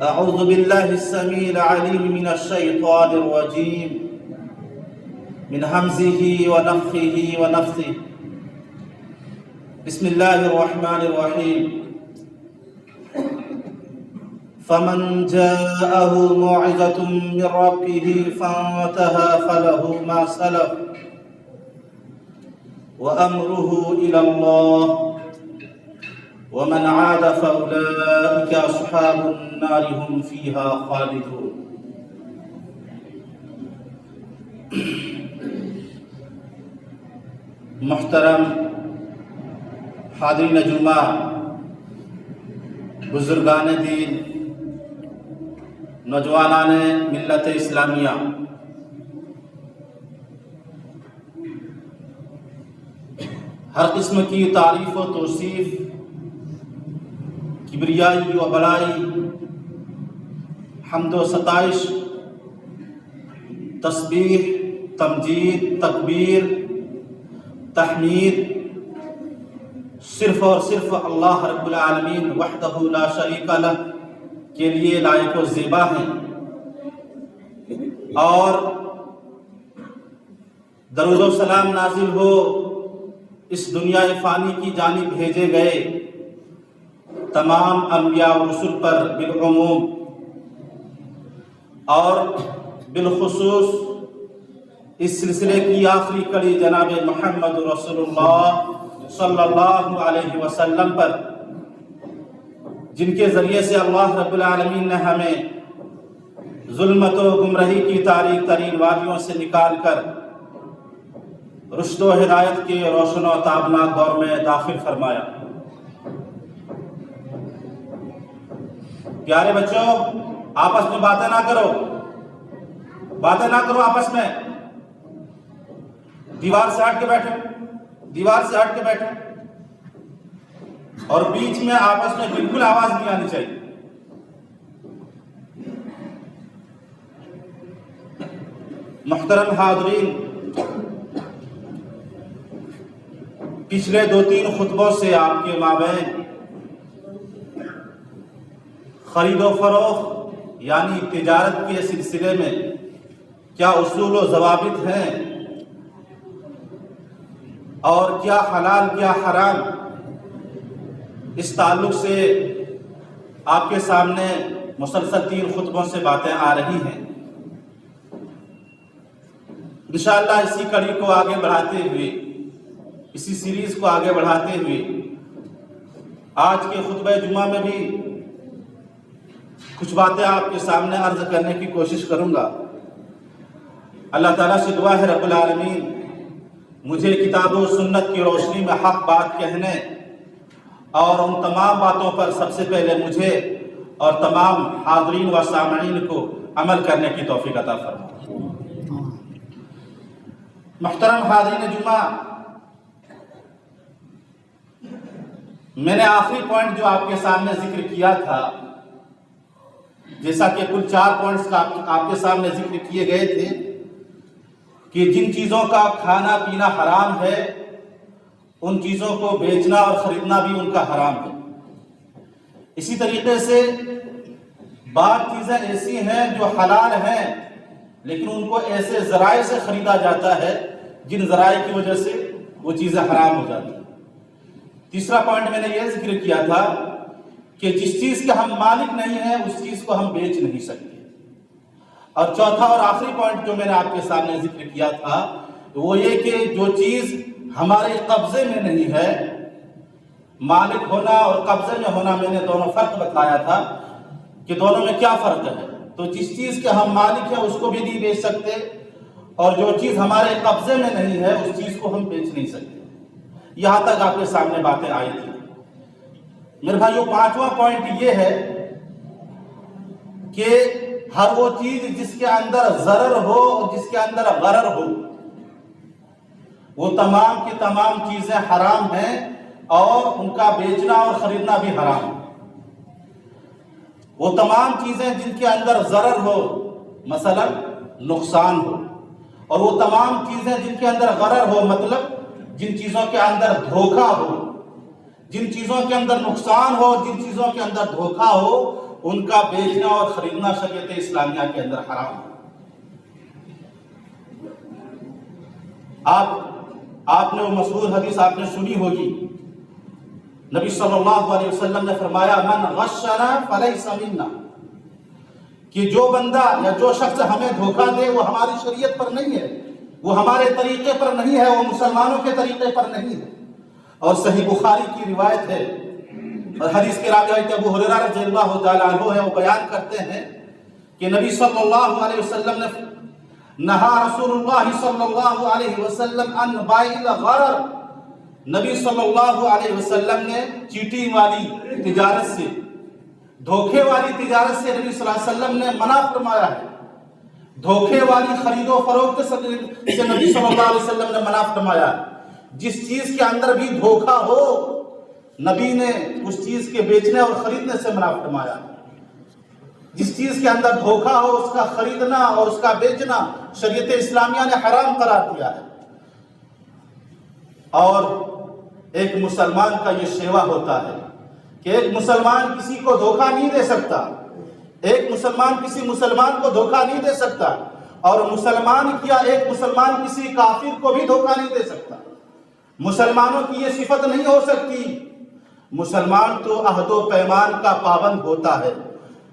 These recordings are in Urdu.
أعوذ بالله السميع العليم من الشيطان الرجيم من همزه ونفخه ونفثه. بسم الله الرحمن الرحيم. فمن جاءه موعظة من ربه فانتهى فله ما سلف وأمره إلى الله ومن عاد فأولئك أصحاب النار هم فيها خالدون. محترم حاضرین جمعہ، بزرگان دین، نوجوانان ملت اسلامیہ، ہر قسم کی تعریف و توصیف، کبریائی و بڑائی، حمد و ستائش، تسبیح، تمجید، تکبیر، تحمید صرف اور صرف اللہ رب العالمین وحدہ لا شریک لہ کے لیے لائق و زیبا ہیں، اور درود و سلام نازل ہو اس دنیا فانی کی جانب بھیجے گئے تمام انبیاء و رسل پر بالعموم، اور بالخصوص اس سلسلے کی آخری کڑی جناب محمد رسول اللہ صلی اللہ علیہ وسلم پر، جن کے ذریعے سے اللہ رب العالمین نے ہمیں ظلمت و گمراہی کی تاریک ترین وادیوں سے نکال کر رشد و ہدایت کے روشن و تابناک دور میں داخل فرمایا۔ پیارے بچوں، آپس میں باتیں نہ کرو آپس میں، دیوار سے ہٹ کے بیٹھو، اور بیچ میں آپس میں بالکل آواز نہیں آنی چاہیے۔ محترم حاضرین، پچھلے 2-3 خطبوں سے آپ کے مابین خرید و فروخت یعنی تجارت کے سلسلے میں کیا اصول و ضوابط ہیں، اور کیا حلال کیا حرام، اس تعلق سے آپ کے سامنے مسلسل 3 خطبوں سے باتیں آ رہی ہیں۔ انشاءاللہ اسی کڑی کو آگے بڑھاتے ہوئے، اسی سیریز کو آگے بڑھاتے ہوئے آج کے خطبہ جمعہ میں بھی کچھ باتیں آپ کے سامنے عرض کرنے کی کوشش کروں گا۔ اللہ تعالیٰ سے دعا ہے رب العالمین مجھے کتاب و سنت کی روشنی میں حق بات کہنے اور ان تمام باتوں پر سب سے پہلے مجھے اور تمام حاضرین و سامعین کو عمل کرنے کی توفیق عطا فرمائے۔ محترم حاضرین جمعہ، میں نے آخری پوائنٹ جو آپ کے سامنے ذکر کیا تھا، جیسا کہ کل 4 پوائنٹس کا آپ کے سامنے ذکر کیے گئے تھے کہ جن چیزوں کا کھانا پینا حرام ہے ان چیزوں کو بیچنا اور خریدنا بھی ان کا حرام ہے۔ اسی طریقے سے بعض چیزیں ایسی ہیں جو حلال ہیں لیکن ان کو ایسے ذرائع سے خریدا جاتا ہے جن ذرائع کی وجہ سے وہ چیزیں حرام ہو جاتی ہیں۔ تیسرا پوائنٹ میں نے یہ ذکر کیا تھا کہ جس چیز کے ہم مالک نہیں ہیں اس چیز کو ہم بیچ نہیں سکتے۔ اور چوتھا اور آخری پوائنٹ جو میں نے آپ کے سامنے ذکر کیا تھا وہ یہ کہ جو چیز ہمارے قبضے میں نہیں ہے، مالک ہونا اور قبضے میں ہونا، میں نے دونوں فرق بتایا تھا کہ دونوں میں کیا فرق ہے۔ تو جس چیز کے ہم مالک ہیں اس کو بھی نہیں بیچ سکتے، اور جو چیز ہمارے قبضے میں نہیں ہے اس چیز کو ہم بیچ نہیں سکتے۔ یہاں تک آپ کے سامنے باتیں آئی تھی۔ میرے بھائیو، 5واں پوائنٹ یہ ہے کہ ہر وہ چیز جس کے اندر ضرر ہو اور جس کے اندر غرر ہو، وہ تمام کی تمام چیزیں حرام ہیں اور ان کا بیچنا اور خریدنا بھی حرام ہے۔ وہ تمام چیزیں جن کے اندر ضرر ہو، مثلا نقصان ہو، اور وہ تمام چیزیں جن کے اندر غرر ہو، مطلب جن چیزوں کے اندر دھوکہ ہو، جن چیزوں کے اندر نقصان ہو، جن چیزوں کے اندر دھوکہ ہو، ان کا بیچنا اور خریدنا شریعت اسلامیہ کے اندر حرام ہے۔ آپ نے وہ مشہور حدیث آپ نے سنی ہوگی، نبی صلی اللہ علیہ وسلم نے فرمایا من غشنا فلیس منا، کہ جو بندہ یا جو شخص ہمیں دھوکہ دے وہ ہماری شریعت پر نہیں ہے، وہ ہمارے طریقے پر نہیں ہے، وہ مسلمانوں کے طریقے پر نہیں ہے۔ اور صحیح بخاری کی روایت ہے، اور حدیث کے راوی حضرت ابو ہریرہ رضی اللہ تعالیٰ عنہ ہے، وہ بیان کرتے ہیں کہ نبی صلی اللہ علیہ وسلم نے نہا رسول اللہ صلی اللہ علیہ وسلم عن بائع الغرر، نبی صلی اللہ علیہ وسلم نے چیٹنگ والی تجارت سے، دھوکے والی تجارت سے نبی صلی اللہ علیہ وسلم نے منع فرمایا ہے۔ دھوکے والی خرید و فروخت سے نبی صلی اللہ علیہ وسلم نے منع فرمایا ہے۔ جس چیز کے اندر بھی دھوکہ ہو نبی نے اس چیز کے بیچنے اور خریدنے سے منع فرمایا۔ جس چیز کے اندر دھوکہ ہو اس کا خریدنا اور اس کا بیچنا شریعت اسلامیہ نے حرام قرار دیا ہے۔ اور ایک مسلمان کا یہ شیوا ہوتا ہے کہ ایک مسلمان کسی کو دھوکہ نہیں دے سکتا، ایک مسلمان کسی مسلمان کو دھوکہ نہیں دے سکتا، اور مسلمان کیا ایک مسلمان کسی کافر کو بھی دھوکہ نہیں دے سکتا۔ مسلمانوں کی یہ صفت نہیں ہو سکتی۔ مسلمان تو عہد و پیمان کا پابند ہوتا ہے،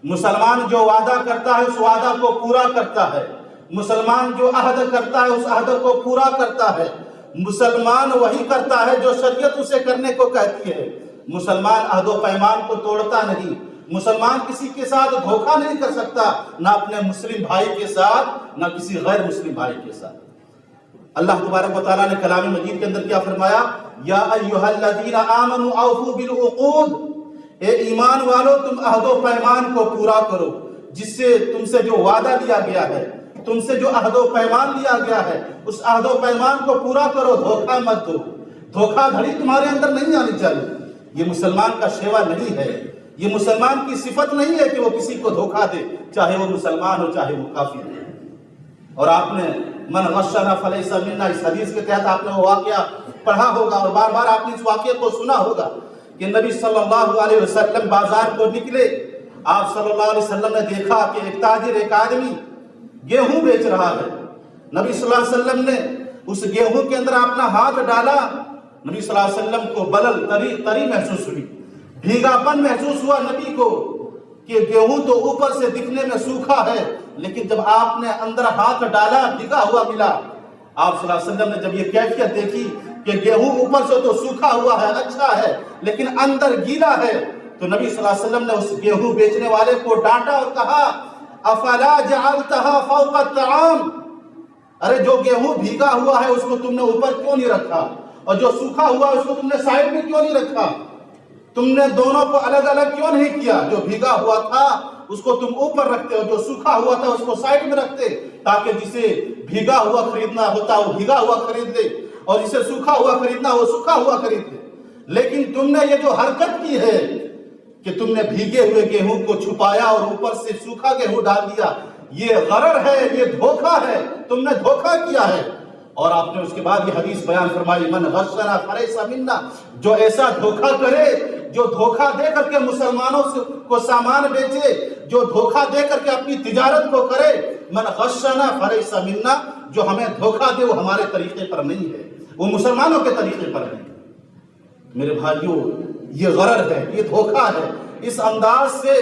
مسلمان جو وعدہ کرتا ہے اس وعدہ کو پورا کرتا ہے، مسلمان جو عہد کرتا ہے اس عہد کو پورا کرتا ہے، مسلمان وہی کرتا ہے جو شریعت اسے کرنے کو کہتی ہے۔ مسلمان عہد و پیمان کو توڑتا نہیں، مسلمان کسی کے ساتھ دھوکہ نہیں کر سکتا، نہ اپنے مسلم بھائی کے ساتھ نہ کسی غیر مسلم بھائی کے ساتھ۔ اللہ تبارک و تعالیٰ نے کلام مجید کے اندر کیا فرمایا؟ یا ایھا الذین آمنوا اوفوا بالعقود، اے ایمان والو تم عہد و پیمان کو پورا کرو، جس سے تم سے جو وعدہ لیا گیا ہے، تم سے جو عہد و پیمان لیا گیا ہے اس عہد و پیمان کو پورا کرو، دھوکہ مت دو۔ دھوکہ دھڑی تمہارے اندر نہیں آنی چاہیے۔ یہ مسلمان کا شیوا نہیں ہے، یہ مسلمان کی صفت نہیں ہے کہ وہ کسی کو دھوکہ دے، چاہے وہ مسلمان ہو چاہے وہ کافر ہو۔ اور آپ نے من غشنا فلیس منا، اس حدیث کے تحت آپ نے وہ واقعہ پڑھا ہوگا اور بار بار آپ نے اس واقعے کو سنا ہوگا کہ نبی صلی اللہ علیہ وسلم بازار کو نکلے، آپ صلی اللہ علیہ وسلم نے دیکھا کہ ایک تاجر، ایک آدمی گیہوں بیچ رہا ہے۔ نبی صلی اللہ علیہ وسلم نے اس گیہوں کے اندر اپنا ہاتھ ڈالا، نبی صلی اللہ علیہ وسلم کو بلل تری محسوس ہوئی، بھیگا پن محسوس ہوا نبی کو کہ گیہوں تو اوپر سے دکھنے میں سوکھا ہے، لیکن جب آپ نے اندر ہاتھ ڈالا بھیگا ہوا ملا۔ آپ صلی اللہ علیہ وسلم نے جب یہ کیفیت دیکھی کہ گیہوں اوپر سے تو سوکھا ہوا ہے، اچھا ہے، لیکن اندر گیلا ہے، تو نبی صلی اللہ علیہ وسلم نے اس گیہوں بیچنے والے کو ڈانٹا اور کہا افلا جعلتها فوق الطعام، ارے جو گیہوں بھیگا ہوا ہے اس کو تم نے اوپر کیوں نہیں رکھا، اور جو سوکھا ہوا اس کو تم نے سائڈ میں کیوں نہیں رکھا؟ تم نے دونوں کو الگ الگ کیوں نہیں کیا؟ جو بھیگا ہوا تھا اس کو تم اوپر رکھتے اور جو سوکھا ہوا تھا اس کو سائڈ میں رکھتے، تاکہ جسے بھیگا ہوا خریدنا ہوتا وہ بھیگا ہوا خرید لے، اور جسے سوکھا ہوا خریدنا وہ سوکھا ہوا خرید لے۔ لیکن تم نے یہ جو حرکت کی ہے کہ تم نے بھیگے ہوئے گیہوں کو چھپایا اور اوپر سے سوکھا گیہوں ڈال دیا، یہ غرر ہے، یہ دھوکہ ہے، تم نے دھوکہ کیا ہے۔ اور آپ نے اس کے بعد یہ حدیث بیان فرمائی من غشنا فلیس منا، جو ایسا دھوکہ کرے، جو دھوکہ دے کر کے مسلمانوں کو سامان بیچے، جو دھوکہ دے کر کے اپنی تجارت کو کرے، من غشنا فلیس منا، جو ہمیں دھوکہ دے وہ ہمارے طریقے پر نہیں ہے، وہ مسلمانوں کے طریقے پر نہیں۔ میرے بھائیوں یہ غرر ہے، یہ دھوکہ ہے۔ اس انداز سے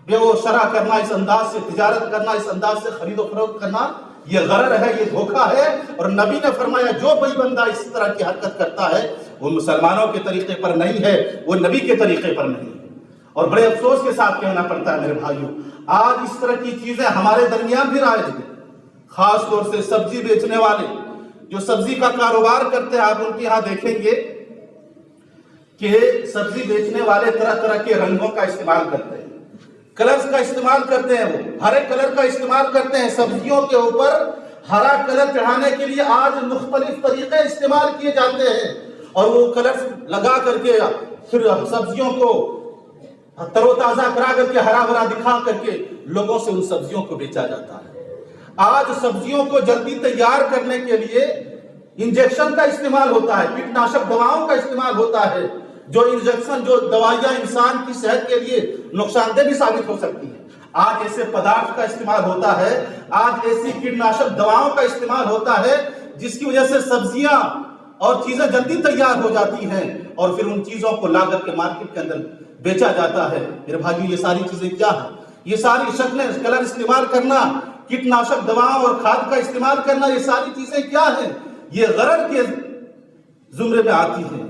بے و شرع کرنا، اس انداز سے تجارت کرنا، اس انداز سے خرید و فروخت کرنا یہ غرر ہے، یہ دھوکہ ہے۔ اور نبی نے فرمایا جو کوئی بندہ اس طرح کی حرکت کرتا ہے وہ مسلمانوں کے طریقے پر نہیں ہے، وہ نبی کے طریقے پر نہیں ہے۔ اور بڑے افسوس کے ساتھ کہنا پڑتا ہے میرے بھائیوں، آج اس طرح کی چیزیں ہمارے درمیان بھی رائج ہیں، خاص طور سے سبزی بیچنے والے جو سبزی کا کاروبار کرتے ہیں، آپ ان کے یہاں دیکھیں گے کہ سبزی بیچنے والے طرح طرح کے رنگوں کا استعمال کرتے ہیں، کلرز کا استعمال کرتے ہیں، وہ ہرے کلر کا استعمال کرتے ہیں۔ سبزیوں کے اوپر ہرا کلر چڑھانے کے لیے آج مختلف طریقے استعمال کیے جاتے ہیں، اور وہ کلر لگا کر کے پھر سبزیوں کو تر و تازہ کرا کر کے ہرا بھرا دکھا کر کے لوگوں سے ان سبزیوں کو بیچا جاتا ہے۔ آج سبزیوں کو جلدی تیار کرنے کے لیے انجیکشن کا استعمال ہوتا ہے، کیٹناشک دواؤں کا استعمال ہوتا ہے، جو انجیکشن، جو دوائیاں انسان کی صحت کے لیے نقصان دہ بھی ثابت ہو سکتی ہیں، آج ایسے پدارتھ کا استعمال ہوتا ہے، آج ایسی کیٹناشک دواؤں کا استعمال ہوتا ہے جس کی وجہ سے سبزیاں اور چیزیں جلدی تیار ہو جاتی ہیں اور پھر ان چیزوں کو لا کر کے مارکیٹ کے اندر بیچا جاتا ہے۔ میرے بھائیو، یہ ساری چیزیں کیا ہیں؟ یہ ساری شکلیں، کلر استعمال کرنا، کیٹناشک دواؤں اور کھاد کا استعمال کرنا، یہ ساری چیزیں کیا ہیں؟ یہ غرر کے زمرے میں آتی ہیں،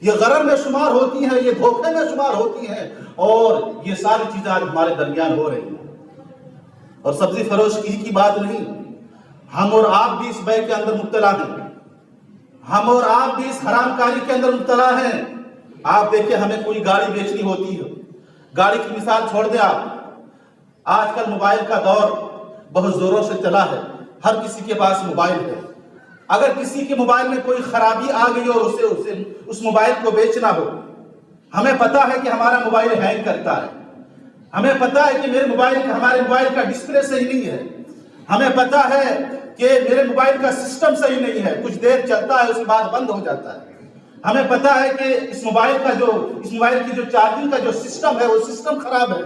یہ غرر میں شمار ہوتی ہیں، یہ دھوکے میں شمار ہوتی ہیں، اور یہ ساری چیزیں آج ہمارے درمیان ہو رہی ہیں۔ اور سبزی فروش کی بات نہیں، ہم اور آپ بھی اس بے کے اندر مبتلا ہیں، ہم اور آپ بھی اس حرام کاری کے اندر مبتلا ہیں۔ آپ دیکھیں، ہمیں کوئی گاڑی بیچنی ہوتی ہے، گاڑی کی مثال چھوڑ دیں آپ، آج کل موبائل کا دور بہت زوروں سے چلا ہے، ہر کسی کے پاس موبائل ہے۔ اگر کسی کے موبائل میں کوئی خرابی آ گئی اور اسے اس موبائل کو بیچنا ہو، ہمیں پتا ہے کہ ہمارا موبائل ہینگ کرتا ہے، ہمیں پتا ہے کہ ہمارے موبائل کا ڈسپلے صحیح نہیں ہے، ہمیں پتا ہے کہ میرے موبائل کا سسٹم صحیح نہیں ہے، کچھ دیر چلتا ہے اس کے بعد بند ہو جاتا ہے، ہمیں پتا ہے کہ اس موبائل کی جو چارجنگ کا جو سسٹم ہے وہ سسٹم خراب ہے،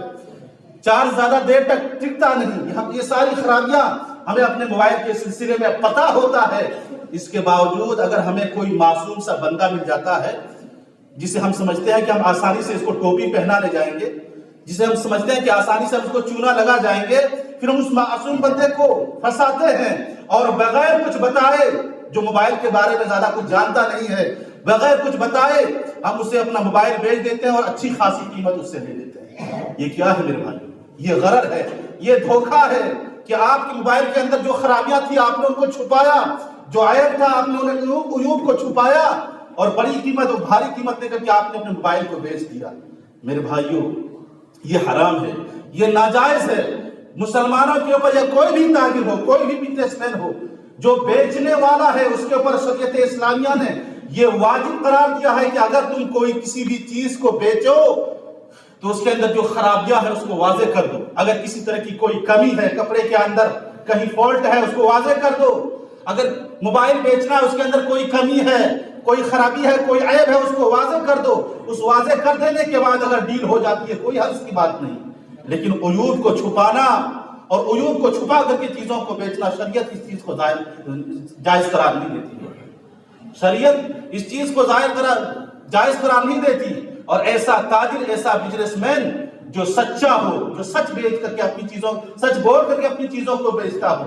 چارج زیادہ دیر تک ٹکتا نہیں۔ یہ ساری خرابیاں ہمیں اپنے موبائل کے سلسلے میں پتا ہوتا ہے، اس کے باوجود اگر ہمیں کوئی معصوم سا بندہ مل جاتا ہے جسے ہم سمجھتے ہیں کہ ہم آسانی سے اس کو ٹوپی پہنا لے جائیں گے، جسے ہم سمجھتے ہیں کہ آسانی سے ہم اس کو چونا لگا جائیں گے، پھر ہم اس معصوم بندے کو پھنساتے ہیں اور بغیر کچھ بتائے، جو موبائل کے بارے میں زیادہ کچھ جانتا نہیں ہے، بغیر کچھ بتائے ہم اسے اپنا موبائل بیچ دیتے ہیں اور اچھی خاصی قیمت اس سے لے لیتے ہیں۔ یہ کیا ہے میرے بھائی؟ یہ غرر ہے، یہ دھوکہ ہے کہ آپ کے موبائل کے اندر جو خرابیاں تھی آپ نے ان کو چھپایا، جو عیب تھا آپ نے ان عیوب کو چھپایا اور بڑی قیمت اور بھاری قیمت دے کر کے آپ نے اپنے موبائل کو بیچ دیا۔ میرے بھائیوں، یہ حرام ہے، یہ ناجائز ہے۔ مسلمانوں کے اوپر یا کوئی بھی تاجر ہو، کوئی بھی بزنس مین ہو، جو بیچنے والا ہے اس کے اوپر شریعت اسلامیہ نے یہ واجب قرار دیا ہے کہ اگر تم کوئی کسی بھی چیز کو بیچو تو اس کے اندر جو خرابیاں ہیں اس کو واضح کر دو۔ اگر کسی طرح کی کوئی کمی ہے کپڑے کے اندر، کہیں فالٹ ہے، اس کو واضح کر دو۔ اگر موبائل بیچنا ہے اس کے اندر کوئی کمی ہے، کوئی خرابی ہے، کوئی عیب ہے، اس کو واضح کر دو۔ اس واضح کر دینے کے بعد اگر ڈیل ہو جاتی ہے کوئی حرج کی بات نہیں، لیکن عیوب کو چھپانا اور عیوب کو چھپا کر کے چیزوں کو بیچنا، شریعت اس چیز کو جائز قرار نہیں دیتی ہے۔ شریعت اس چیز کو جائز قرار نہیں دیتی، اور ایسا تاجر، ایسا بزنس مین جو سچا ہو، جو سچ بیچ کر کے سچ بول کر کے اپنی چیزوں کو بیچتا ہو،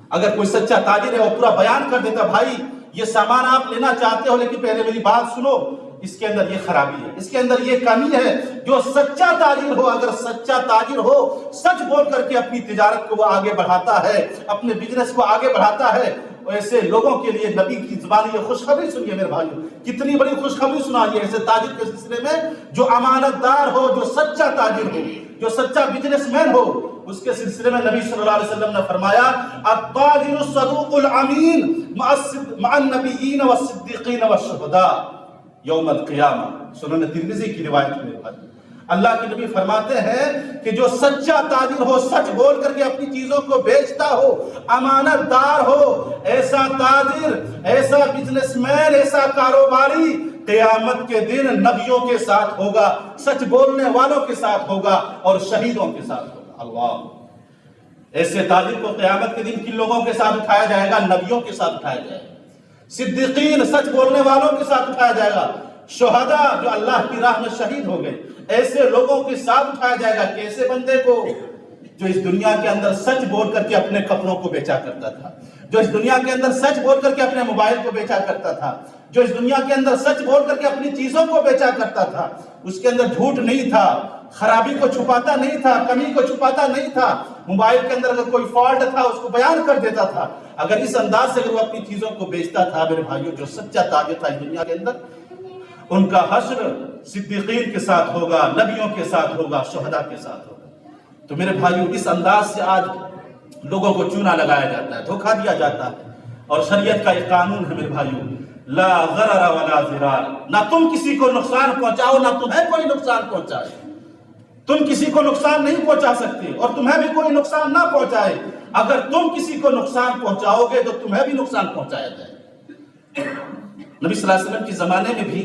اگر کوئی سچا تاجر ہے وہ پورا بیان کر دیتا، بھائی یہ سامان آپ لینا چاہتے ہو لیکن پہلے میری بات سنو، اس کے اندر یہ خرابی ہے، اس کے اندر یہ کمی ہے۔ جو سچا تاجر ہو، اگر سچا تاجر ہو، سچ بول کر کے اپنی تجارت کو وہ آگے بڑھاتا ہے، اپنے بزنس کو آگے بڑھاتا ہے، ایسے لوگوں کے لیے نبی کی زبان یہ خوشخبری سنیے میرے بھائیو، کتنی بڑی خوشخبری سنائیے ایسے تاجر کے سلسلے میں جو امانت دار ہو، جو سچا تاجر ہو، جو سچا بزنس مین ہو۔ اس کے سلسلے میں نبی صلی اللہ علیہ وسلم نے فرمایا، التاجر الصدوق الامین مع النبیین والصدیقین والشہداء یوم القیامہ۔ سنن ترمذی کی روایت میں اللہ کے نبی فرماتے ہیں کہ جو سچا تاجر ہو، سچ بول کر کے اپنی چیزوں کو بیچتا ہو، امانت دار ہو، ایسا تاجر، ایسا بزنس مین، ایسا کاروباری قیامت کے دن نبیوں کے ساتھ ہوگا، سچ بولنے والوں کے ساتھ ہوگا اور شہیدوں کے ساتھ ہوگا۔ اللہ، ایسے تاجر کو قیامت کے دن کن لوگوں کے ساتھ اٹھایا جائے گا؟ نبیوں کے ساتھ اٹھایا جائے گا، صدیقین، سچ بولنے والوں کے ساتھ اٹھایا جائے گا، شہداء جو اللہ کی راہ میں شہید ہو گئے، ایسے لوگوں کے ساتھ اٹھایا جائے گا۔ کیسے بندے کو؟ جو اس دنیا کے اندر سچ بول کر کے اپنے کپڑوں کو بیچا کرتا تھا، جو اس دنیا کے اندر سچ بول کر کے اپنے موبائل کو بیچا کرتا تھا، جو اس دنیا کے اندر سچ بول کر کے اپنی چیزوں کو بیچا کرتا تھا، اس کے اندر جھوٹ نہیں تھا، خرابی کو چھپاتا نہیں تھا، کمی کو چھپاتا نہیں تھا، موبائل کے اندر اگر کوئی فالٹ تھا اس کو بیان کر دیتا تھا۔ اگر اس انداز سے اگر وہ اپنی چیزوں کو بیچتا تھا، میرے بھائیوں، جو سچا تاجر تھا اس دنیا کے اندر، ان کا حشر صدیقین کے ساتھ ہوگا، نبیوں کے ساتھ ہوگا، شہداء کے ساتھ ہوگا۔ تو میرے بھائیوں، اس انداز سے آج لوگوں کو چونا لگایا جاتا ہے، دھوکہ دیا جاتا ہے، اور شریعت کا ایک قانون ہے میرے بھائیوں، لا ضرر ولا ضرار، نہ تم کسی کو نقصان پہنچاؤ، نہ تمہیں کوئی نقصان پہنچائے۔ تم کسی کو نقصان نہیں پہنچا سکتے اور تمہیں بھی کوئی نقصان نہ پہنچائے۔ اگر تم کسی کو نقصان پہنچاؤ گے تو تمہیں بھی نقصان پہنچایا جائے۔ نبی صلی اللہ علیہ وسلم کے زمانے میں بھی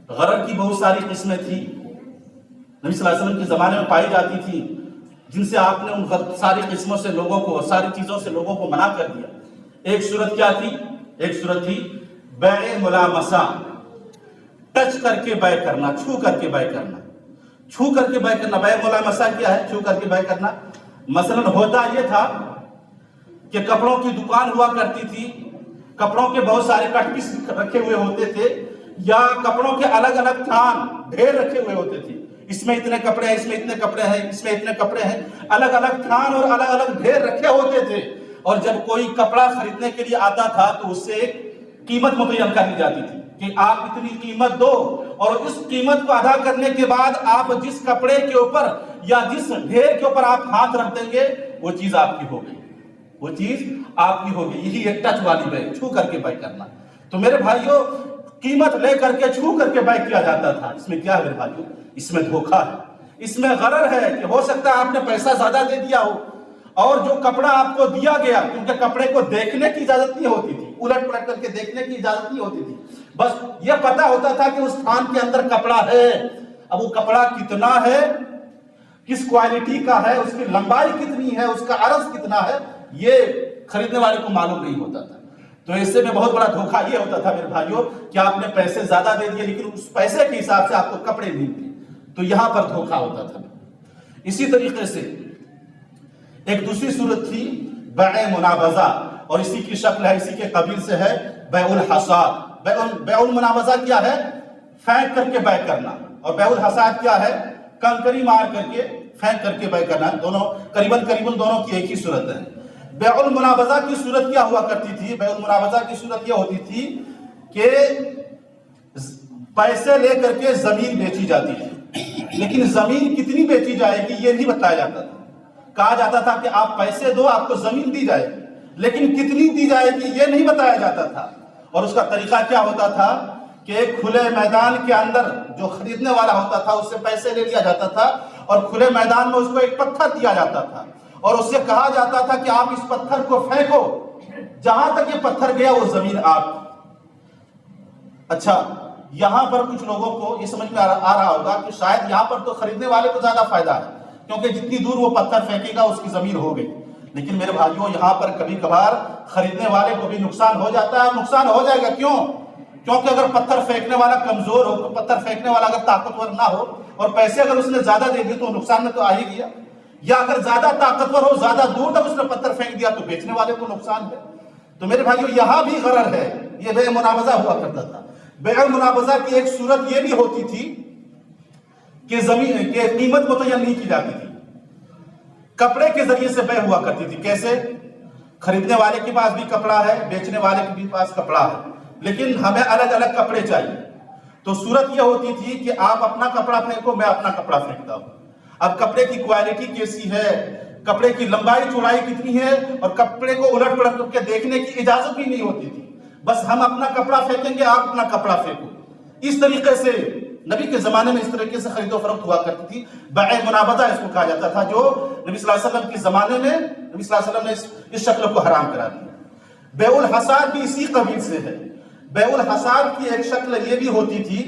غرر کی بہت ساری قسمیں تھی نبی صلی اللہ علیہ وسلم کے زمانے میں پائی جاتی تھی، جن سے آپ نے ان ساری قسموں سے لوگوں کو، ساری چیزوں سے لوگوں کو منع کر دیا۔ ایک صورت کیا تھی؟ ایک صورت تھی بیع ملامسہ، ٹچ کر کے بیع کرنا، چھو کر کے بیع کرنا۔ چھو کر کے بیع کرنا، بیع ملامسہ کیا ہے؟ چھو کر کے بیع کرنا۔ مثلا ہوتا یہ تھا کہ کپڑوں کی دکان ہوا کرتی تھی، کپڑوں کے بہت سارے کٹ پیس رکھے ہوئے ہوتے تھے، یا کپڑوں کے الگ الگ تھان ڈھیر رکھے ہوئے ہوتے تھے، اس میں اتنے کپڑے ہیں، اس میں اتنے کپڑے ہیں، اس میں اتنے کپڑے ہیں، الگ الگ تھان اور الگ الگ ڈھیر رکھے ہوتے تھے۔ اور جب کوئی کپڑا خریدنے کے لیے آتا تھا تو اس سے ایک قیمت متعین کر دی جاتی تھی کہ آپ اتنی قیمت دو، اور اس قیمت کو ادا کرنے کے بعد آپ جس کپڑے کے اوپر یا جس ڈھیر کے اوپر آپ ہاتھ رکھ دیں گے وہ چیز آپ کی ہو گئی، وہ چیز آپ کی ہو گئی۔ یہی ایک ٹچ والی بیع، چھو کر کے بیع کرنا۔ تو میرے بھائیوں، قیمت لے کر کے چھو کر کے بیع کیا جاتا تھا۔ اس میں کیا ہے میرے بھائیوں؟ اس میں دھوکہ ہے، اس میں غرر ہے کہ ہو سکتا ہے آپ نے پیسہ زیادہ دے دیا ہو، اور جو کپڑا آپ کو دیا گیا، کیونکہ کپڑے کو دیکھنے کی اجازت نہیں ہوتی تھی، الٹ پلٹ کر کے دیکھنے کی اجازت نہیں ہوتی تھی، بس یہ پتا ہوتا تھا کہ اس تھان کے اندر کپڑا ہے۔ اب وہ کپڑا کتنا ہے، کس کوالٹی کا ہے، اس کی لمبائی کتنی ہے، اس کا عرض کتنا ہے، یہ خریدنے والے کو معلوم نہیں ہوتا تھا۔ تو اس سے میں بہت بڑا دھوکہ یہ ہوتا تھا میرے بھائیوں کہ آپ نے پیسے زیادہ دے دیے لیکن اس پیسے کے حساب سے آپ کو کپڑے نہیں دیے، تو یہاں پر دھوکہ ہوتا تھا۔ اسی طریقے سے ایک دوسری صورت تھی بیع منابضہ، اور اسی کی شکل ہے، اسی کے قبیل سے ہے بیع الحصاد۔ بیع المنابضہ کیا ہے؟ پھینک کر کے بیع کرنا، اور بیع الحصاد کیا ہے؟ کنکری مار کر کے پھینک کر کے بیع کرنا۔ دونوں قریباً دونوں کی ایک ہی صورت ہے۔ بیع المنابضہ کی صورت کیا ہوا کرتی تھی؟ بیع المنابضہ کی صورت یہ ہوتی تھی کہ پیسے لے کر کے زمین بیچی جاتی تھی، لیکن زمین کتنی بیچی جائے گی یہ نہیں بتایا جاتا تھا۔ کہا جاتا تھا کہ آپ پیسے دو، آپ کو زمین دی جائے گی، لیکن کتنی دی جائے گی یہ نہیں بتایا جاتا تھا۔ اور اس کا طریقہ کیا ہوتا تھا کہ ایک کھلے میدان کے اندر جو خریدنے والا ہوتا تھا اس سے پیسے لے لیا جاتا تھا، اور کھلے میدان میں اس کو ایک پتھر دیا جاتا تھا، اور اس سے کہا جاتا تھا کہ آپ اس پتھر کو پھینکو، جہاں تک یہ پتھر گیا وہ زمین آپ کی۔ اچھا، یہاں پر کچھ لوگوں کو یہ سمجھ میں آ رہا ہوگا کہ شاید یہاں پر تو خریدنے والے کو زیادہ فائدہ ہے، کیونکہ جتنی دور وہ پتھر پھینکے گا اس کی زمین ہو گئی۔ لیکن میرے بھائیوں، یہاں پر کبھی کبھار خریدنے والے کو بھی نقصان ہو جاتا ہے، نقصان ہو جائے گا۔ کیوں؟ کیونکہ اگر پتھر پھینکنے والا کمزور ہو، پتھر پھینکنے والا اگر طاقتور نہ ہو، اور پیسے اگر اس نے زیادہ دے دیے تو نقصان میں تو آ ہی گیا، یا اگر زیادہ طاقتور ہو، زیادہ دور تک اس نے پتھر پھینک دیا تو بیچنے والے کو نقصان ہے۔ تو میرے بھائیوں، یہاں بھی غرر ہے۔ یہ بیع منابضہ ہوا کرتا تھا۔ بیع منابضہ کی ایک صورت یہ بھی ہوتی تھی کہ زمین کی قیمت متعین نہیں کی جاتی تھی، کپڑے کے ذریعے سے بیع ہوا کرتی تھی۔ کیسے؟ خریدنے والے کے پاس بھی کپڑا ہے، بیچنے والے کے بھی پاس کپڑا ہے، لیکن ہمیں الگ الگ کپڑے چاہیے۔ تو صورت یہ ہوتی تھی کہ آپ اپنا کپڑا پھینکو، میں اپنا کپڑا پھینکتا ہوں۔ اب کپڑے کی کوالٹی کیسی ہے، کپڑے کی لمبائی چوڑائی کتنی ہے، اور کپڑے کو الٹ پلٹ کر کے دیکھنے کی اجازت بھی نہیں ہوتی تھی، بس ہم اپنا کپڑا پھینکیں گے، آپ اپنا کپڑا پھینکو۔ اس طریقے سے نبی کے زمانے میں اس طریقے سے خرید و فروخت ہوا کرتی تھی۔ بیع منابضہ اس کو کہا جاتا تھا، جو نبی صلی اللہ علیہ وسلم کے زمانے میں نبی صلی اللہ علیہ وسلم نے اس شکل کو حرام کرا دیا۔ بیع الحصاد بھی اسی قبیل سے ہے۔ بیع الحصاد کی ایک شکل یہ بھی ہوتی تھی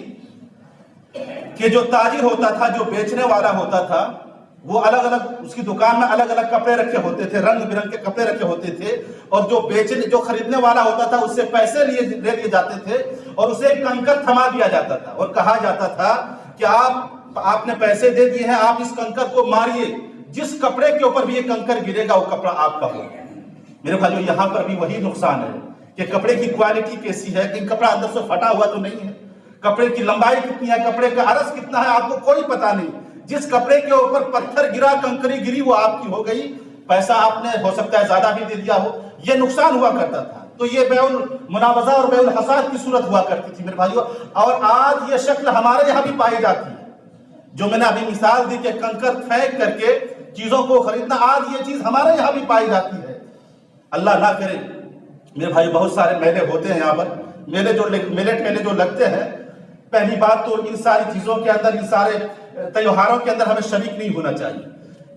کہ جو تاجر ہوتا تھا، جو بیچنے والا ہوتا تھا، وہ الگ الگ اس کی دکان میں الگ الگ کپڑے رکھے ہوتے تھے، رنگ برنگ کے کپڑے رکھے ہوتے تھے، اور جو خریدنے والا ہوتا تھا اس سے پیسے لے لیے جاتے تھے، اور اسے ایک کنکر تھما دیا جاتا تھا، اور کہا جاتا تھا کہ آپ نے پیسے دے دیے ہیں، آپ اس کنکر کو ماریے، جس کپڑے کے اوپر بھی یہ کنکر گرے گا وہ کپڑا آپ کا ہوگا۔ میرے بھائیو، یہاں پر بھی وہی نقصان ہے کہ کپڑے کی کوالٹی کیسی ہے، کہ کپڑا اندر سے پھٹا ہوا تو نہیں ہے، کپڑے کی لمبائی کتنی ہے، کپڑے کا عرض کتنا ہے، آپ کو کوئی پتہ نہیں۔ جس کپڑے کے اوپر پتھر گرا، کنکری گری، وہ آپ کی ہو گئی، پیسہ آپ نے ہو سکتا ہے زیادہ بھی دے دیا ہو، یہ نقصان ہوا کرتا تھا۔ تو یہ بیع المنابضہ اور بیع الحصاد کی صورت ہوا کرتی تھی میرے بھائیو، اور آج یہ شکل ہمارے یہاں بھی پائی جاتی ہے۔ جو میں نے ابھی مثال دی کہ کنکر پھینک کر کے چیزوں کو خریدنا، آج یہ چیز ہمارے یہاں بھی پائی جاتی ہے۔ اللہ نہ کرے میرے بھائی، بہت سارے میلے ہوتے ہیں یہاں پر، میلے جو لگتے ہیں، پہلی بات تو ان ساری چیزوں کے اندر، ان سارے تیوہاروں کے اندر ہمیں شریک نہیں ہونا چاہیے۔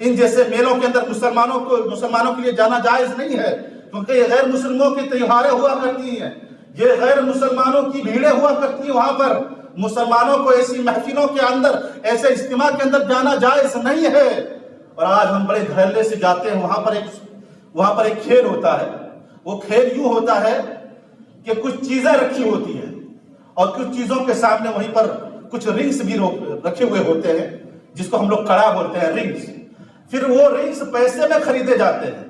ان جیسے میلوں کے اندر مسلمانوں کے لیے جانا جائز نہیں ہے، کیونکہ یہ غیر مسلموں کی تیوہاریں ہوا کرتی ہیں، یہ غیر مسلمانوں کی بھیڑیں ہوا کرتی ہیں وہاں پر، مسلمانوں کو ایسی محفلوں کے اندر، ایسے اجتماع کے اندر جانا جائز نہیں ہے۔ اور آج ہم بڑے دھڑلے سے جاتے ہیں، وہاں پر ایک کھیل ہوتا ہے۔ وہ کھیل یوں ہوتا ہے کہ کچھ چیزیں رکھی ہوتی ہیں اور کچھ چیزوں کے سامنے وہیں پر کچھ رنگس بھی رکھے ہوئے ہوتے ہیں، جس کو ہم لوگ کڑا بولتے ہیں، رنگس۔ پھر وہ رنگس پیسے میں خریدے جاتے ہیں۔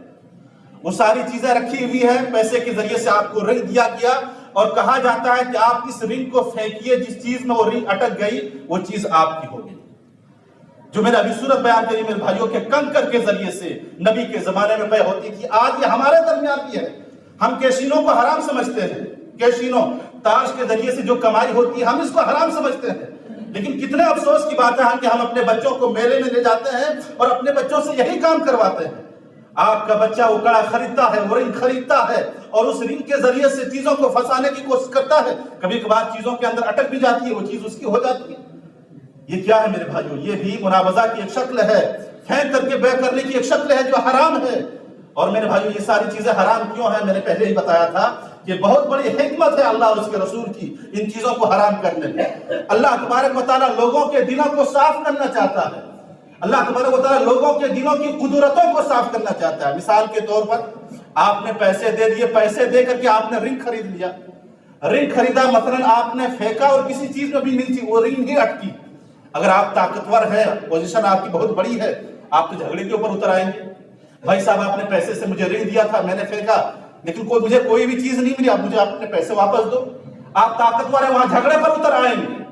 وہ ساری چیزیں رکھی ہوئی ہیں، پیسے کے ذریعے سے آپ کو رنگ دیا گیا اور کہا جاتا ہے کہ آپ اس رنگ کو پھینکیے، جس چیز میں وہ رنگ اٹک گئی وہ چیز آپ کی ہوگی۔ جو میں نے ابھی صورت بیان کری میرے بھائیوں کے کنکر کے ذریعے سے نبی کے زمانے میں طے ہوتی تھی، آج یہ ہمارے درمیان بھی ہے۔ ہم کیسینو کو حرام سمجھتے ہیں، کیسینو تاش کے ذریعے سے جو کمائی ہوتی ہے ہم اس کو حرام سمجھتے ہیں، لیکن کتنے افسوس کی بات ہے کہ ہم اپنے بچوں کو میلے میں لے جاتے ہیں اور اپنے بچوں سے یہی کام کرواتے ہیں۔ آپ کا بچہ وہ کڑا خریدتا ہے، وہ رنگ خریدتا ہے اور اس رنگ کے ذریعے سے چیزوں کو پھنسانے کی کوشش کرتا ہے، کبھی کبھار چیزوں کے اندر اٹک بھی جاتی ہے، وہ چیز اس کی ہو جاتی ہے۔ یہ کیا ہے میرے بھائیوں؟ یہ بھی مناوضہ کی ایک شکل ہے، پھینک کر کے بے کرنے کی ایک شکل ہے جو حرام ہے۔ اور میرے بھائیوں یہ ساری چیزیں حرام کیوں ہیں؟ میں نے پہلے ہی بتایا تھا کہ بہت بڑی حکمت ہے اللہ اور اس کے رسول کی ان چیزوں کو حرام کرنے میں۔ اللہ تبارک و تعالیٰ لوگوں کے دلوں کو صاف کرنا چاہتا ہے، اللہ تبارک و تعالیٰ لوگوں کے دلوں کی قدرتوں کو صاف کرنا چاہتا ہے۔ مثال کے طور پر آپ نے پیسے دے دیے، پیسے دے کر کے آپ نے رنگ خرید لیا، رنگ خریدا، مثلا آپ نے پھینکا اور کسی چیز میں بھی نہیں تھی، وہ رنگ ہی اٹکی۔ اگر آپ طاقتور ہیں، پوزیشن آپ کی بہت بڑی ہے، آپ تو جھگڑے کے اوپر اتر آئیں گے۔ بھائی صاحب آپ نے پیسے سے مجھے رنگ دیا تھا، میں نے پھینکا لیکن مجھے کوئی بھی چیز نہیں ملی، اب مجھے اپنے پیسے واپس دو۔ آپ طاقتور ہیں، وہاں جھگڑے پر اتر آئیں گے،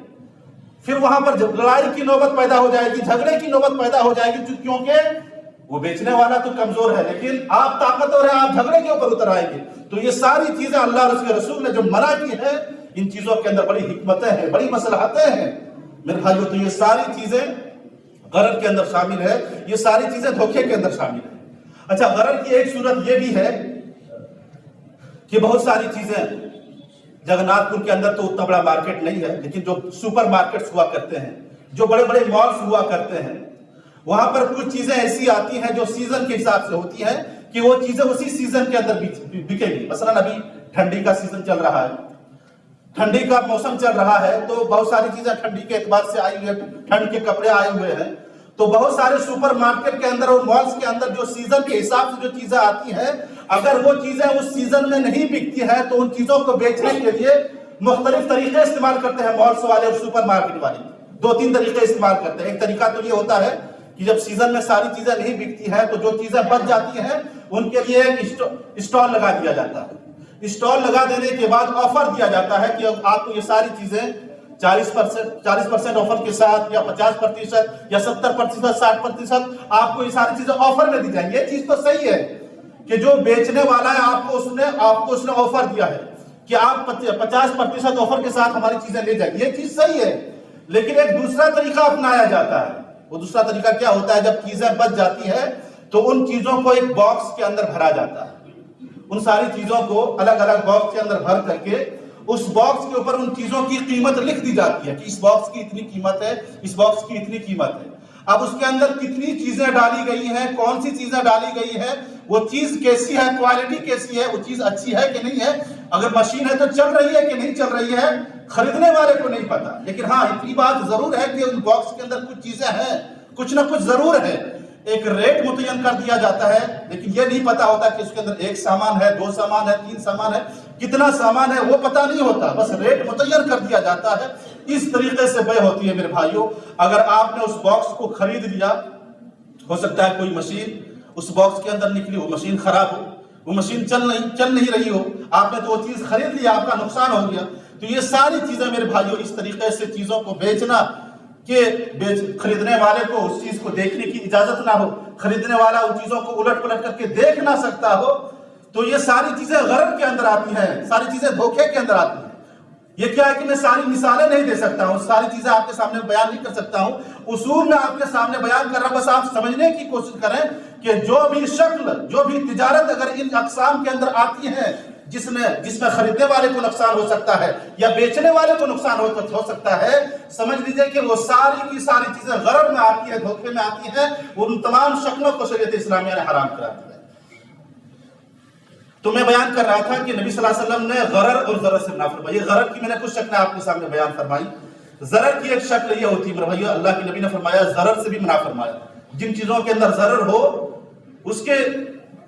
پھر وہاں پر لڑائی کی نوبت پیدا ہو جائے گی، جھگڑے کی نوبت پیدا ہو جائے گی، کیونکہ وہ بیچنے والا تو کمزور ہے لیکن آپ طاقتور ہیں، آپ جھگڑے کے اوپر اتر آئیں گے۔ تو یہ ساری چیزیں اللہ اور اس کے رسول نے جو منع کی ہیں، ان چیزوں کے اندر بڑی حکمتیں ہیں، بڑی مصلحتیں ہیں میرے بھائیوں۔ تو یہ ساری چیزیں غرر کے اندر شامل ہے، یہ ساری چیزیں دھوکے کے اندر شامل ہے۔ اچھا، غرر کی ایک صورت یہ بھی ہے کہ بہت ساری چیزیں، جگن ناتھ پور کے اندر تو اتنا بڑا مارکیٹ نہیں ہے، لیکن جو سپر مارکیٹس ہوا کرتے ہیں، جو بڑے بڑے مالز ہوا کرتے ہیں، وہاں پر کچھ چیزیں ایسی آتی ہیں جو سیزن کے حساب سے ہوتی ہیں کہ وہ چیزیں اسی سیزن کے اندر بکے گی۔ مثلا ابھی ٹھنڈی کا سیزن چل رہا ہے، ٹھنڈی کا موسم چل رہا ہے، تو بہت ساری چیزیں ٹھنڈی کے اعتبار سے آئی ہوئی ہیں، ٹھنڈ کے کپڑے آئے ہوئے ہیں، تو بہت سارے سپر مارکیٹ کے اندر اور مالز کے اندر جو سیزن کے حساب سے جو چیزیں آتی ہیں، اگر وہ چیزیں اس سیزن میں نہیں بکتی ہیں تو ان چیزوں کو بیچنے کے لیے مختلف طریقے استعمال کرتے ہیں مالز والے اور سپر مارکیٹ والے۔ دو تین طریقے استعمال کرتے ہیں۔ ایک طریقہ تو یہ ہوتا ہے کہ جب سیزن میں ساری چیزیں نہیں بکتی ہیں تو جو چیزیں بچ جاتی ہیں ان کے لیے ایک اسٹال لگا دیا جاتا ہے۔ اسٹال لگا دینے کے بعد آفر دیا جاتا ہے کہ آپ کو یہ ساری چیزیں 40% آفر کے ساتھ یا 50% یا 70%، 60% آپ کو یہ ساری چیزیں آفر میں دی جائیں گی۔ یہ چیز تو صحیح ہے کہ جو بیچنے والا ہے آپ کو اس نے آفر دیا ہے کہ آپ 50% آفر کے ساتھ ہماری چیزیں لے جائیں، یہ چیز صحیح ہے۔ لیکن ایک دوسرا طریقہ اپنایا جاتا ہے۔ وہ دوسرا طریقہ کیا ہوتا ہے؟ جب چیزیں بچ جاتی ہیں تو ان چیزوں کو ایک باکس کے اندر بھرا جاتا ہے، ان ساری چیزوں کو الگ الگ باکس کے اندر بھر کر کے اس باکس کے اوپر ان چیزوں کی قیمت لکھ دی جاتی ہے کہ اس باکس کی اتنی قیمت ہے، اس باکس کی اتنی قیمت ہے۔ اب اس کے اندر کتنی چیزیں ڈالی گئی ہیں، کون سی چیزیں ڈالی گئی ہیں، وہ چیز کیسی ہے، کوالٹی کیسی ہے، وہ چیز اچھی ہے کہ نہیں ہے، اگر مشین ہے تو چل رہی ہے کہ نہیں چل رہی ہے، خریدنے والے کو نہیں پتا۔ لیکن ہاں اتنی بات ضرور ہے کہ ان باکس کے اندر کچھ چیزیں ہیں، کچھ نہ کچھ ضرور ہے۔ ایک ریٹ متعین کر دیا جاتا ہے لیکن یہ نہیں پتا ہوتا کہ اس کے اندر 1 سامان ہے، 2 سامان ہے، 3 سامان ہے، کتنا سامان ہے وہ پتا نہیں ہوتا، بس ریٹ متعین کر دیا جاتا ہے۔ اس طریقے سے بے ہوتی ہے میرے بھائیوں۔ اگر آپ نے اس باکس کو خرید لیا، ہو سکتا ہے کوئی مشین اس باکس کے اندر نکلی، وہ مشین خراب ہو، وہ مشین چل نہیں رہی ہو، آپ نے تو وہ چیز خرید لیا، آپ کا نقصان ہو گیا۔ تو یہ ساری چیزیں میرے بھائیوں، اس طریقے سے چیزوں کو بیچنا کہ خریدنے والے کو اس چیز کو دیکھنے کی اجازت نہ ہو، خریدنے والا ان چیزوں کو الٹ پلٹ کر کے دیکھ نہ سکتا ہو، تو یہ ساری چیزیں غرر کے اندر آتی ہیں، ساری چیزیں دھوکے کے اندر آتی ہیں۔ یہ کیا ہے کہ میں ساری مثالیں نہیں دے سکتا ہوں، ساری چیزیں آپ کے سامنے بیان نہیں کر سکتا ہوں، اصول میں آپ کے سامنے بیان کر رہا ہوں، بس آپ سمجھنے کی کوشش کریں کہ جو بھی شکل، جو بھی تجارت اگر ان اقسام کے اندر آتی ہے جس میں خریدنے والے کو نقصان ہو سکتا ہے یا بیچنے والے کو نقصان ہو سکتا ہے، سمجھ لیجئے کہ وہ ساری کی ساری چیزیں غرر میں آتی ہیں، دھوکے میں آتی ہیں، ان تمام شکلوں کو شریعت اسلامیہ نے حرام کرا دیا ہے۔ تو میں بیان کر رہا تھا کہ نبی صلی اللہ علیہ وسلم نے غرر اور ضرر سے منع فرمائی۔ یہ غرر کی میں نے کچھ شکلیں آپ کے سامنے بیان فرمائی۔ ضرر کی ایک شکل یہ ہوتی ہے میرے بھائیو، اللہ کے نبی نے فرمایا ضرر سے بھی منع فرمایا، جن چیزوں کے اندر ضرر ہو اس کے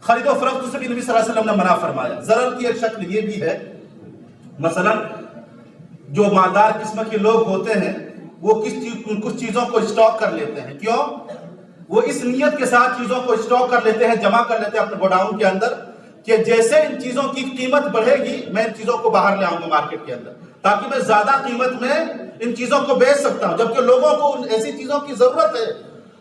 خرید و فروخت سے بھی نبی صلی اللہ علیہ وسلم نے منع فرمایا۔ ضرر کی ایک شکل یہ بھی ہے، مثلا جو مالدار قسم کے لوگ ہوتے ہیں وہ کچھ چیزوں کو اسٹاک کر لیتے ہیں، کیوں؟ وہ اس نیت کے ساتھ چیزوں کو اسٹاک کر لیتے ہیں، جمع کر لیتے ہیں اپنے گوڈاؤن کے اندر کہ جیسے ان چیزوں کی قیمت بڑھے گی میں ان چیزوں کو باہر لے آؤں گا مارکیٹ کے اندر، تاکہ میں زیادہ قیمت میں ان چیزوں کو بیچ سکتا ہوں، جبکہ لوگوں کو ایسی چیزوں کی ضرورت ہے،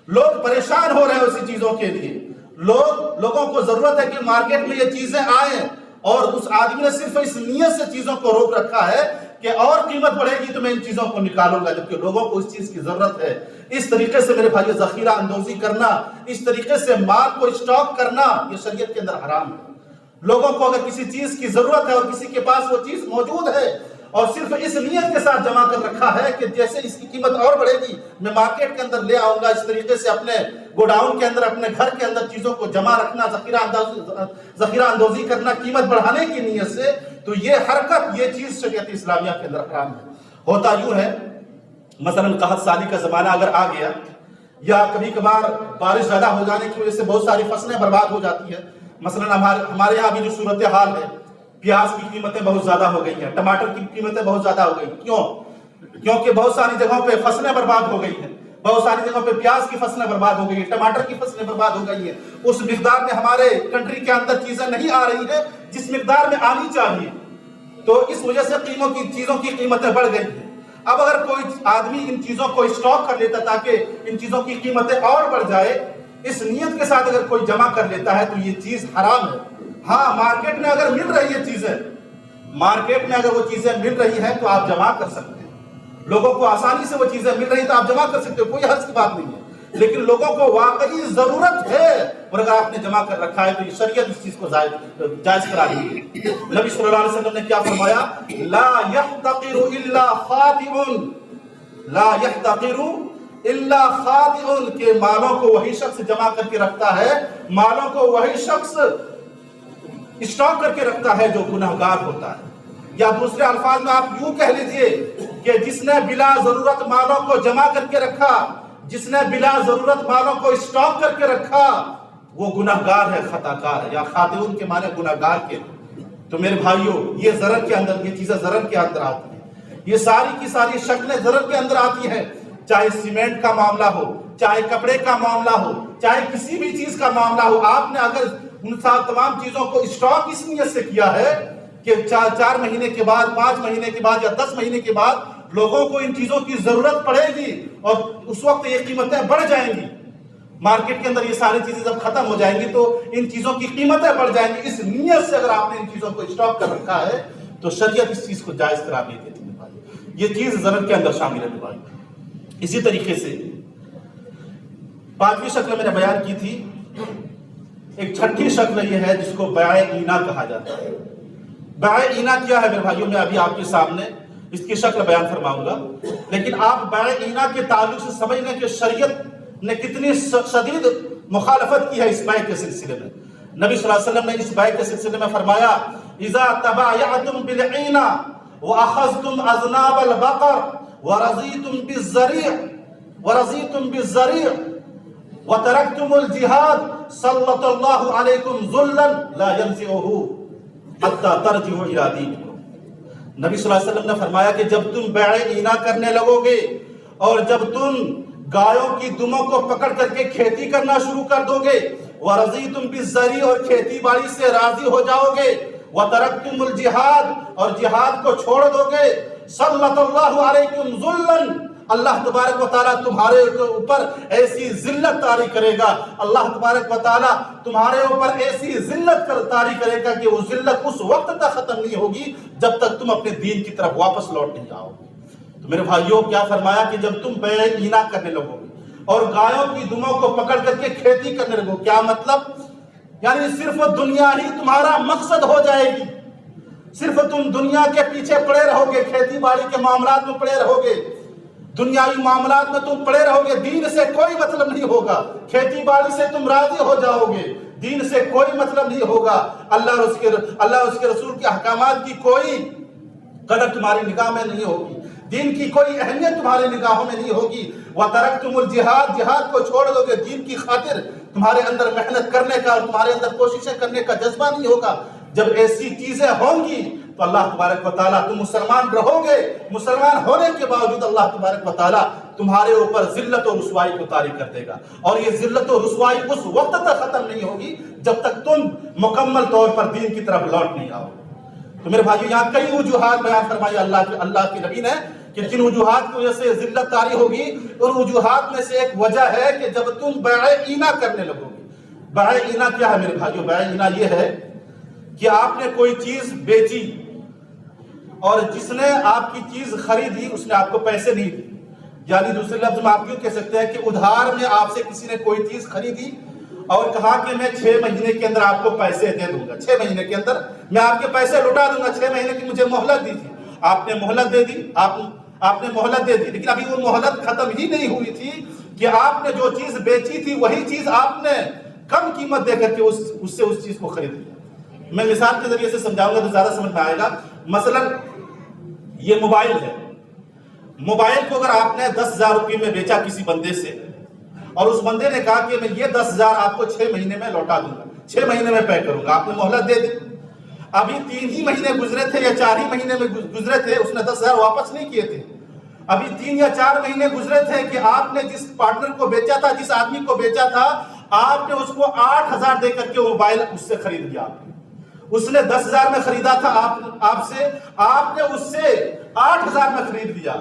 لوگ پریشان ہو رہے ہیں اسی چیزوں کے لیے، لوگوں کو ضرورت ہے کہ مارکیٹ میں یہ چیزیں آئیں، اور اس آدمی نے صرف اس نیت سے چیزوں کو روک رکھا ہے کہ اور قیمت بڑھے گی تو میں ان چیزوں کو نکالوں گا، جبکہ لوگوں کو اس چیز کی ضرورت ہے۔ اس طریقے سے میرے بھائی ذخیرہ اندوزی کرنا، اس طریقے سے مال کو اسٹاک کرنا یہ شریعت کے اندر حرام ہے۔ لوگوں کو اگر کسی چیز کی ضرورت ہے اور کسی کے پاس وہ چیز موجود ہے اور صرف اس نیت کے ساتھ جمع کر رکھا ہے کہ جیسے اس کی قیمت اور بڑھے گی میں مارکیٹ کے اندر لے آؤں گا، اس طریقے سے اپنے گوڈاؤن کے اندر اپنے گھر کے اندر چیزوں کو جمع رکھنا، ذخیرہ اندوزی کرنا قیمت بڑھانے کی نیت سے، تو یہ حرکت، یہ چیز شریعت اسلامیہ کے اندر حرام ہے۔ ہوتا یوں ہے مثلا قحط سالی کا زمانہ اگر آ گیا یا کبھی کبھار بارش زیادہ ہو جانے کی وجہ سے بہت ساری فصلیں برباد ہو جاتی ہیں، مثلا ہمارے یہاں بھی جو صورتحال ہے، پیاز کی قیمتیں بہت زیادہ ہو گئی ہیں، ٹماٹر کی قیمتیں بہت زیادہ ہو گئی، کیونکہ بہت ساری جگہوں پہ فصلیں برباد ہو گئی ہیں، بہت ساری جگہوں پہ پیاز کی فصلیں برباد ہو گئی ہیں، ٹماٹر کی فصلیں برباد ہو گئی ہیں، اس مقدار میں ہمارے کنٹری کے اندر چیزیں نہیں آ رہی ہیں جس مقدار میں آنی چاہیے، تو اس وجہ سے چیزوں کی قیمتیں بڑھ گئی ہیں۔ اب اگر کوئی آدمی ان چیزوں کو اسٹاک کر لیتا تاکہ ان چیزوں کی قیمتیں اور بڑھ جائے، اس نیت کے ساتھ اگر کوئی جمع کر لیتا ہے تو یہ چیز حرام ہے۔ ہاں مارکیٹ میں اگر مل رہی ہے چیزیں، مارکیٹ میں اگر وہ چیزیں مل رہی ہیں تو آپ جمع کر سکتے ہیں، لوگوں کو آسانی سے وہ چیزیں مل رہی ہیں تو آپ جمع کر سکتے ہو، کوئی حرج کی بات نہیں ہے، لیکن لوگوں کو واقعی ضرورت ہے اور اگر آپ نے جمع کر رکھا ہے تو یہ شریعت اس چیز کو جائز کرا دی ہے۔ نبی صلی اللہ علیہ وسلم نے کیا فرمایا؟ لا يحتقر الا خاطئ، لا يحتقر الا خاطئ، کہ مالوں کو وہی شخص جمع کر کے رکھتا ہے، مالوں کو وہی شخص اسٹاک کر کے رکھتا ہے جو گناہگار ہوتا ہے، یا دوسرے الفاظ میں آپ یوں کہہ لیجئے کہ جس نے بلا ضرورت مالوں کو جمع کر کے رکھا، جس نے بلا ضرورت مالوں کو اسٹاک کر کے رکھا وہ گناہگار ہے، خطاکار ہے، یا خاطئون کے معنی گناہگار کے۔ تو میرے بھائیوں یہ ضرر کے اندر، یہ چیزیں ضرر کے اندر آتی ہیں، یہ ساری کی ساری شکلیں ضرر کے اندر آتی ہیں، چاہے سیمنٹ کا معاملہ ہو، چاہے کپڑے کا معاملہ ہو، چاہے کسی بھی چیز کا معاملہ ہو، آپ نے اگر ان تمام چیزوں کو اسٹاک اس نیت سے کیا ہے کہ 4 مہینے کے بعد، 5 مہینے کے بعد یا 10 مہینے کے بعد لوگوں کو ان چیزوں کی ضرورت پڑے گی اور اس وقت یہ قیمتیں بڑھ جائیں گی، مارکیٹ کے اندر یہ ساری چیزیں جب ختم ہو جائیں گی تو ان چیزوں کی قیمتیں بڑھ جائیں گی، اس نیت سے اگر آپ نے ان چیزوں کو اسٹاک کر رکھا ہے تو شریعت اس چیز کو جائز قرار نہیں دیتی ہے بھائی، یہ چیز ضرر کے اندر شامل ہے بھائی۔ اسی طریقے سے 5ویں شکل میں نے بیان کی تھی، ایک چھٹی شکل یہ ہے جس کو بیع اینا کہا جاتا ہے۔ بیع اینا کیا ہے میرے بھائیوں؟ میں ابھی آپ کے سامنے اس کی شکل بیان فرماؤں گا، لیکن آپ بیع اینا کے تعلق سے سمجھ لیں کہ شریعت نے کتنی شدید مخالفت کی ہے اس بیع کے سلسلے میں۔ نبی صلی اللہ علیہ وسلم نے اس بیع کے سلسلے میں فرمایا اذا تبايعتم بالعینہ واخذتم اذناب البقر ورضیتم بالزریع وترکتم الجہاد سلط اللہ علیکم ذلا لا ينزعه حتی ترجعوا الی دینکم۔ نبی صلی اللہ علیہ وسلم نے فرمایا کہ جب تم بیع اینا کرنے لگو گے اور جب تم گایوں کی دموں کو پکڑ کر کے کھیتی کرنا شروع کر دو گے، وَرَضِيتُمْ بِالزَّرِيعِ، اور کھیتی باڑی سے راضی ہو جاؤ گے، وَتَرَكْتُمُ الْجِهَادِ، اور جہاد کو چھوڑ دو گے، سَلَّطَ اللَّهُ عَلَيْكُمْ ذُلًّا، اللہ تبارک و تعالیٰ تمہارے اوپر ایسی ذلت طاری کرے گا، اللہ تبارک و تعالیٰ تمہارے اوپر ایسی ذلت طاری کرے گا کہ وہ ذلت اس وقت تک ختم نہیں ہوگی جب تک تم اپنے دین کی طرف واپس لوٹ نہیں جاؤ گے۔ تو میرے بھائیوں کیا فرمایا کہ جب تم بیع اینا کرنے لگو گے اور گایوں کی دموں کو پکڑ کر کے کھیتی کرنے لگو، کیا مطلب؟ یعنی صرف دنیا ہی تمہارا مقصد ہو جائے گی، صرف تم دنیا کے پیچھے پڑے رہو گے، کھیتی باڑی کے معاملات میں پڑے رہو گے، دنیاوی معاملات میں تم پڑے رہو گے، دین سے کوئی مطلب نہیں ہوگا، کھیتی باڑی سے تم راضی ہو جاؤ گے، دین سے کوئی مطلب نہیں ہوگا، اللہ اور اس کے رسول کے احکامات کی کوئی قدر تمہاری نگاہ میں نہیں ہوگی، دین کی کوئی اہمیت تمہارے نگاہوں میں نہیں ہوگی. وَتَرَكْتُمُ الْجِهَادَ جہاد کو چھوڑ دو گے, دین کی خاطر تمہارے اندر محنت کرنے کا اور تمہارے اندر کوششیں کرنے کا جذبہ نہیں ہوگا. جب ایسی چیزیں ہوں گی تو اللہ تبارک و تعالیٰ, تم مسلمان رہو گے, مسلمان ہونے کے باوجود اللہ تبارک و تعالیٰ تمہارے اوپر ذلت و رسوائی کو طاری کر دے گا. اور یہ ذلت و رسوائی اس وقت تک ختم نہیں ہوگی جب تک تم مکمل طور پر دین کی طرف لوٹ نہیں آؤ. تو میرے بھائیو, یہاں کئی وجوہات بیان فرمائی اللہ کے نبی نے کہ جن وجوہات کی وجہ سے ذلت طاری ہوگی, ان وجوہات میں سے ایک وجہ ہے کہ جب تم بیع اینا کرنے لگو گے. بیع اینا کیا ہے میرے بھائیو؟ بیع اینا یہ ہے کہ آپ نے کوئی چیز بیچی اور جس نے آپ کی چیز خریدی اس نے آپ کو پیسے نہیں دی. یعنی دوسرے لفظ میں آپ یوں کہہ سکتے ہیں کہ ادھار میں آپ سے کسی نے کوئی چیز خریدی اور کہا کہ میں 6 مہینے کے اندر آپ کو پیسے دے دوں گا, 6 مہینے کے اندر میں آپ کے پیسے لوٹا دوں گا, 6 مہینے کی مجھے مہلت دی تھی. آپ نے مہلت دے دی, آپ نے مہلت دے دی, لیکن ابھی وہ مہلت ختم ہی نہیں ہوئی تھی کہ آپ نے جو چیز بیچی تھی وہی چیز آپ نے کم قیمت دے کر کے اس سے اس چیز کو خرید لیا. میں مثال کے ذریعے سے سمجھاؤں گا تو زیادہ سمجھ میں آئے گا. مثلا یہ موبائل ہے, موبائل کو اگر آپ نے 10,000 روپے میں بیچا کسی بندے سے اور اس بندے نے کہا کہ میں یہ 10,000 آپ کو 6 مہینے میں لوٹا دوں گا, 6 مہینے میں پے کروں گا, آپ نے مہلت دے دی. ابھی 3 ہی مہینے گزرے تھے یا 4 ہی مہینے میں گزرے تھے, اس نے 10,000 واپس نہیں کیے تھے. ابھی 3 یا 4 مہینے گزرے تھے کہ آپ نے جس پارٹنر کو بیچا تھا, جس آدمی کو بیچا تھا, آپ نے اس کو 8,000 دے کر کے موبائل اس سے خرید لیا. اس نے 10,000 میں خریدا تھا آپ سے, آپ نے اس سے 8,000 میں خرید لیا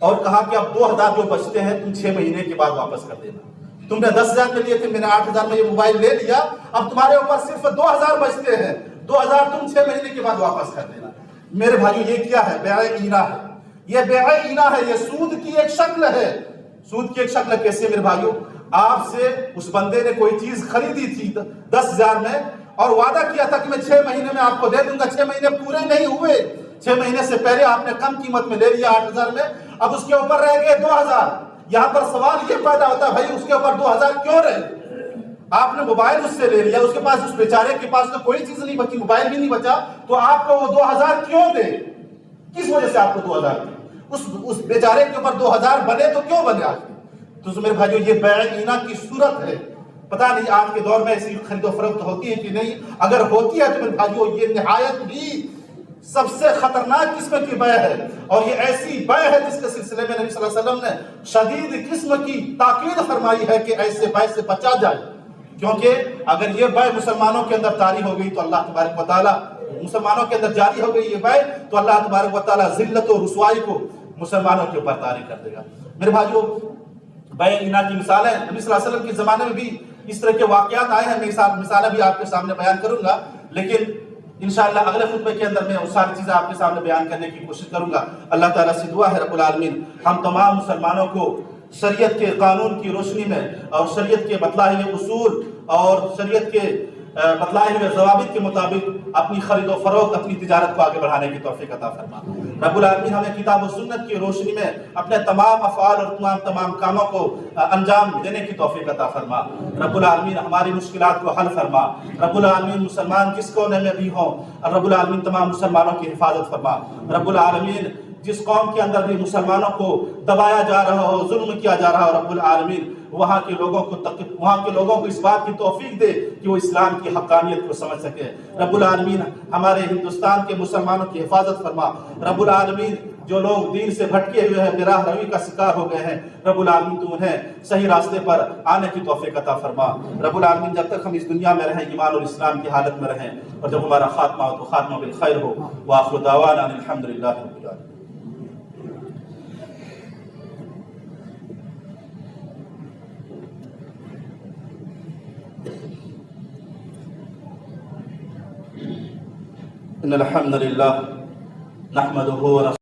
اور کہا کہ اب 2,000 جو بچتے ہیں تم 6 مہینے کے بعد واپس کر دینا. تم نے 10,000 میں لیے تھے, میں نے 8,000 میں یہ موبائل لے لیا, اب تمہارے اوپر صرف 2,000 بچتے ہیں, 2,000 تم 6 مہینے کے بعد واپس کر دینا. میرے بھائیو, یہ کیا ہے؟ بیع اینا ہے. یہ بیع اینا ہے, یہ سود کی ایک شکل ہے. سود کی ایک شکل کیسے میرے بھائیو؟ آپ سے اس بندے نے کوئی چیز خریدی تھی 10,000 میں اور وعدہ کیا تھا کہ میں 6 مہینے میں آپ کو دے دوں گا. 6 مہینے پورے نہیں ہوئے, 6 مہینے سے پہلے آپ نے کم قیمت میں لے لیا 8,000 میں, اب اس کے اوپر رہ گئے 2,000. یہاں پر سوال یہ پیدا ہوتا ہے, بھائی اس کے اوپر 2,000 کیوں رہے؟ آپ نے موبائل اس سے لے لیا, اس کے پاس, اس بیچارے کے پاس تو کوئی چیز نہیں بچی, موبائل بھی نہیں بچا, تو آپ کو وہ 2,000 کیوں دے؟ کس وجہ سے آپ کو 2,000 دے؟ اس بیچارے کے اوپر 2,000 بنے تو کیوں بنے آپ کے؟ تو میرے بھائیو, یہ بیع اینا کی صورت ہے. پتہ نہیں آج کے دور میں ایسی خرید و فروخت ہوتی ہے کہ نہیں. اگر ہوتی ہے تو میرے بھائیو یہ نہایت بھی سب سے خطرناک قسم کی بیع ہے, اور یہ ایسی بیع ہے جس کے سلسلے میں نبی صلی اللہ علیہ وسلم نے شدید قسم کی تاکید فرمائی ہے کہ ایسے بیع سے بچا جائے. کیونکہ اگر یہ بیع مسلمانوں کے اندر طاری ہو گئی تو اللہ تبارک و تعالیٰ, مسلمانوں کے اندر جاری ہو گئی یہ بیع تو اللہ تبارک و تعالیٰ ذلت و رسوائی کو مسلمانوں کے اوپر طاری کر دے گا. میرے بھائیو, بیع اینا کی مثالیں نبی صلی اللہ علیہ وسلم کے زمانے میں بھی اس طرح کے واقعات آئے ہیں. میں مثالیں بھی آپ کے سامنے بیان کروں گا, لیکن انشاءاللہ اگلے خطبے کے اندر میں وہ ساری چیزیں آپ کے سامنے بیان کرنے کی کوشش کروں گا. اللہ تعالیٰ سے دعا ہے رب العالمین ہم تمام مسلمانوں کو شریعت کے قانون کی روشنی میں اور شریعت کے بتلائے ہوئے اصول اور شریعت کے بتلائے ہوئے ضوابط کے مطابق اپنی خرید و فروخت, اپنی تجارت کو آگے بڑھانے کی توفیق عطا فرما. رب العالمین ہمیں کتاب و سنت کی روشنی میں اپنے تمام افعال اور تمام کاموں کو انجام دینے کی توفیق عطا فرما. رب العالمین ہماری مشکلات کو حل فرما. رب العالمین مسلمان جس کونے میں بھی ہوں, رب العالمین تمام مسلمانوں کی حفاظت فرما. رب العالمین جس قوم کے اندر بھی مسلمانوں کو دبایا جا رہا ہو, ظلم کیا جا رہا ہو, رب العالمین وہاں کے لوگوں کو اس بات کی توفیق دے کہ وہ اسلام کی حقانیت کو سمجھ سکے. رب العالمین ہمارے ہندوستان کے مسلمانوں کی حفاظت فرما. رب العالمین جو لوگ دین سے بھٹکے ہوئے ہیں, براہ روی کا شکار ہو گئے ہیں, رب العالمین تو انہیں صحیح راستے پر آنے کی توفیق عطا فرما. رب العالمین جب تک ہم اس دنیا میں رہیں ایمان اور اسلام کی حالت میں رہیں, اور جب ہمارا خاتمہ ہو تو خاتمہ بالخیر ہو. وآخر دعوانا الحمدللہ رب العالمین. ان الحمد للہ نحمده